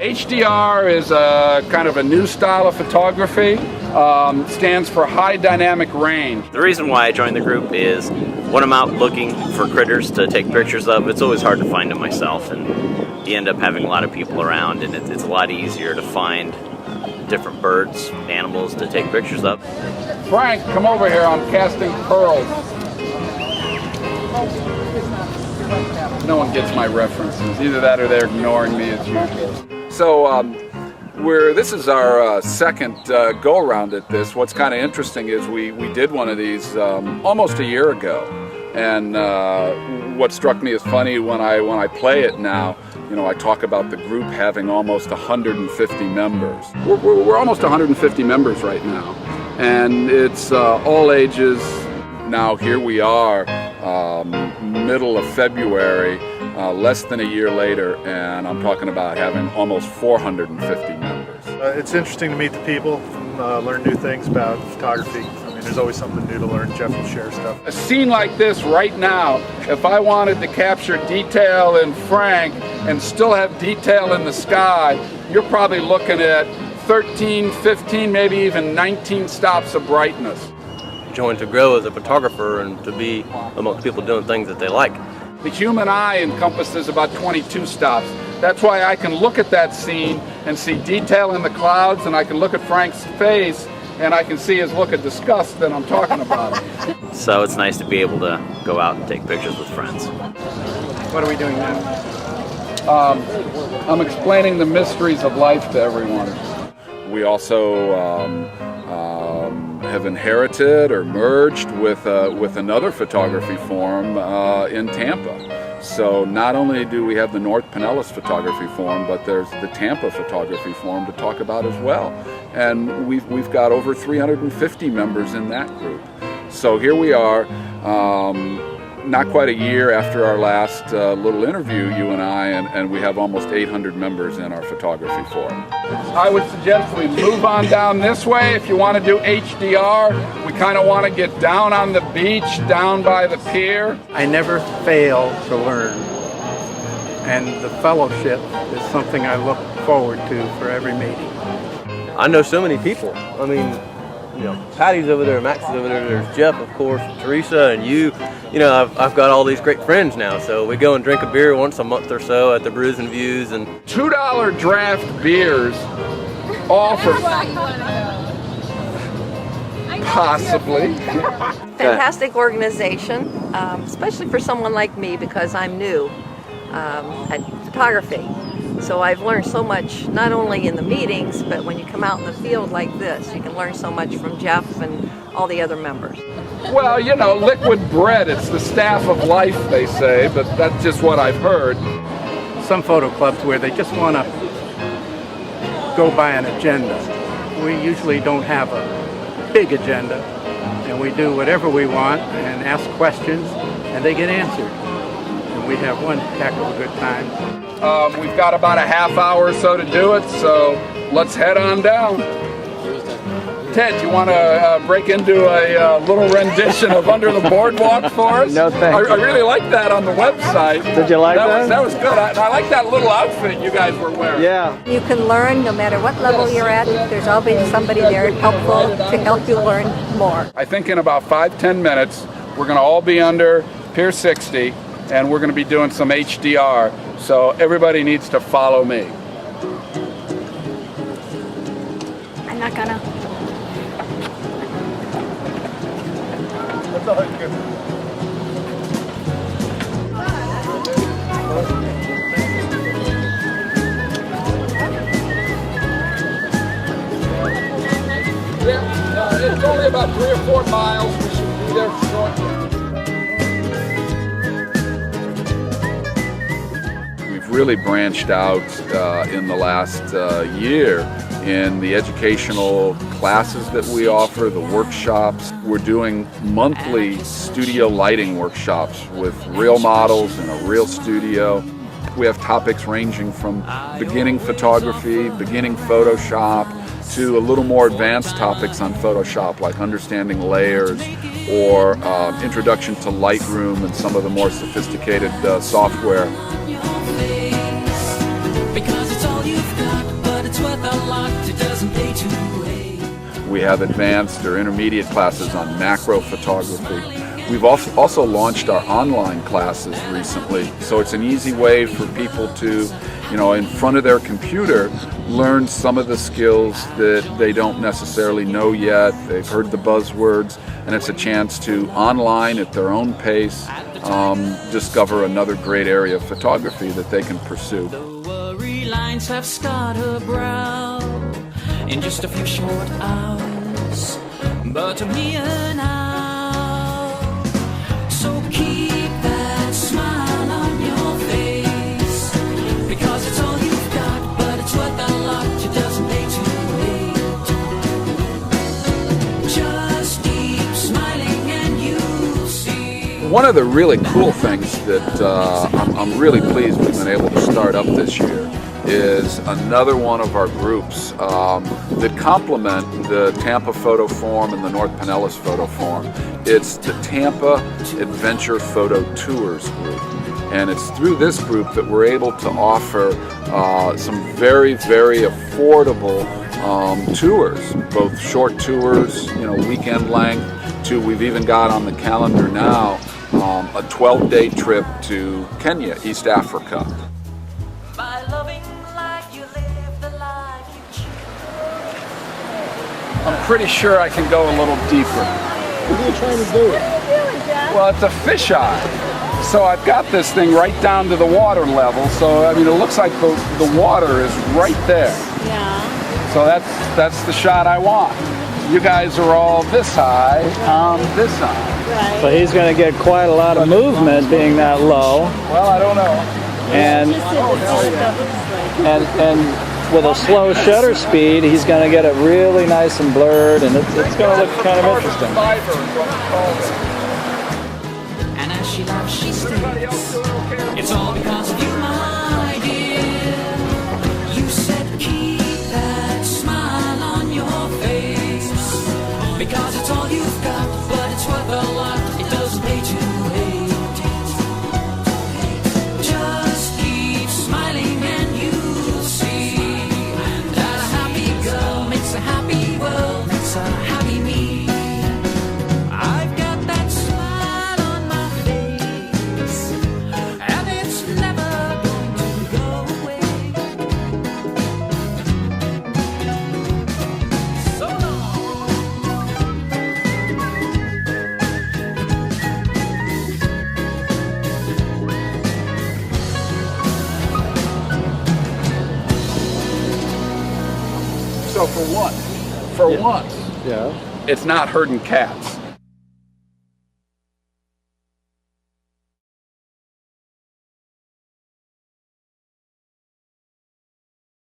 HDR is a kind of a new style of photography. Stands for high dynamic range. The reason why I joined the group is when I'm out looking for critters to take pictures of, it's always hard to find them myself, and you end up having a lot of people around, and it's a lot easier to find different birds, animals to take pictures of. Frank, come over here. I'm casting pearls. No one gets my references. Either that or they're ignoring me as usual. So this is our second go-around at this. What's kind of interesting is we did one of these almost a year ago, and what struck me as funny when I play it now, you know, I talk about the group having almost 150 members. We're almost 150 members right now, and it's all ages. Now here we are, middle of February, less than a year later, and I'm talking about having almost 450 members. It's interesting to meet the people, learn new things about photography. I mean, there's always something new to learn. Jeff will share stuff. A scene like this right now, if I wanted to capture detail in Frank and still have detail in the sky, you're probably looking at 13, 15, maybe even 19 stops of brightness. Joined to grow as a photographer and to be amongst people doing things that they like. The human eye encompasses about 22 stops. That's why I can look at that scene and see detail in the clouds, and I can look at Frank's face and I can see his look of disgust that I'm talking about. So it's nice to be able to go out and take pictures with friends. What are we doing now? I'm explaining the mysteries of life to everyone. We also have inherited or merged with another photography forum in Tampa. So not only do we have the North Pinellas Photography Forum, but there's the Tampa Photography Forum to talk about as well. And we've got over 350 members in that group. So here we are, not quite a year after our last little interview, you and I, and we have almost 800 members in our photography forum. I would suggest we move on down this way. If you want to do HDR, we kind of want to get down on the beach, down by the pier. I never fail to learn, and the fellowship is something I look forward to for every meeting. I know so many people. I mean, you know, Patty's over there, Max is over there, there's Jeff, of course, Teresa, and you. You know, I've got all these great friends now, so we go and drink a beer once a month or so at the Brews and Views. And $2 draft beers, all for possibly. Fantastic organization, especially for someone like me because I'm new at photography. So I've learned so much, not only in the meetings, but when you come out in the field like this, you can learn so much from Jeff and all the other members. Well, you know, liquid bread, it's the staff of life, they say, but that's just what I've heard. Some photo clubs where they just want to go by an agenda. We usually don't have a big agenda, and we do whatever we want and ask questions, and they get answered. And we have one heck of a good time. We've got about a half hour or so to do it, so let's head on down. Ted, you want to break into a little rendition of Under the Boardwalk for us? No, thanks. I really like that on the website. Did you like that? That was good. I like that little outfit you guys were wearing. Yeah. You can learn no matter what level you're at. There's always somebody there helpful to help you learn more. I think in about 5-10 minutes, we're going to all be under Pier 60, and we're going to be doing some HDR. So everybody needs to follow me. I'm not gonna. That's all good. It's only about 3 or 4 miles. We should be there shortly. We've really branched out in the last year in the educational classes that we offer, the workshops. We're doing monthly studio lighting workshops with real models in a real studio. We have topics ranging from beginning photography, beginning Photoshop, to a little more advanced topics on Photoshop, like understanding layers or introduction to Lightroom and some of the more sophisticated software. Because it's all you've got. We have advanced or intermediate classes on macro photography. We've also launched our online classes recently, so it's an easy way for people to, in front of their computer, learn some of the skills that they don't necessarily know yet. They've heard the buzzwords, and it's a chance to, online at their own pace, discover another great area of photography that they can pursue. The worry lines have scarred her brow in just a few short hours, but I'm here now. So keep that smile on your face, because it's all you've got, but it's worth a lot. It doesn't pay to wait. Just keep smiling and you'll see. One of the really cool things that I'm really pleased we've been able to start up this year is another one of our groups that complement the Tampa Photo Forum and the North Pinellas Photo Forum. It's the Tampa Adventure Photo Tours group. And it's through this group that we're able to offer some very, very affordable tours, both short tours, weekend length, to we've even got on the calendar now a 12-day trip to Kenya, East Africa. By loving like you live the life you choose. I'm pretty sure I can go a little deeper. What are you trying to do? Well, it's a fisheye. So I've got this thing right down to the water level. So, it looks like the water is right there. Yeah. So that's the shot I want. You guys are all this high, this high. Right. So he's going to get quite a lot of movement being that low. Well, I don't know. And with a slow shutter speed, he's going to get it really nice and blurred, and it's going to look kind of interesting. And as she laughs, she states, it's all because of you, my dear. You said keep that smile on your face, because it's all you've got, but it's worth a lot. It doesn't pay to hate. Just keep smiling and you'll see that a happy girl makes a happy world, makes a happy me. I've got that smile on my face, and it's never going to go away. So So for once, Yeah. it's not herding cats.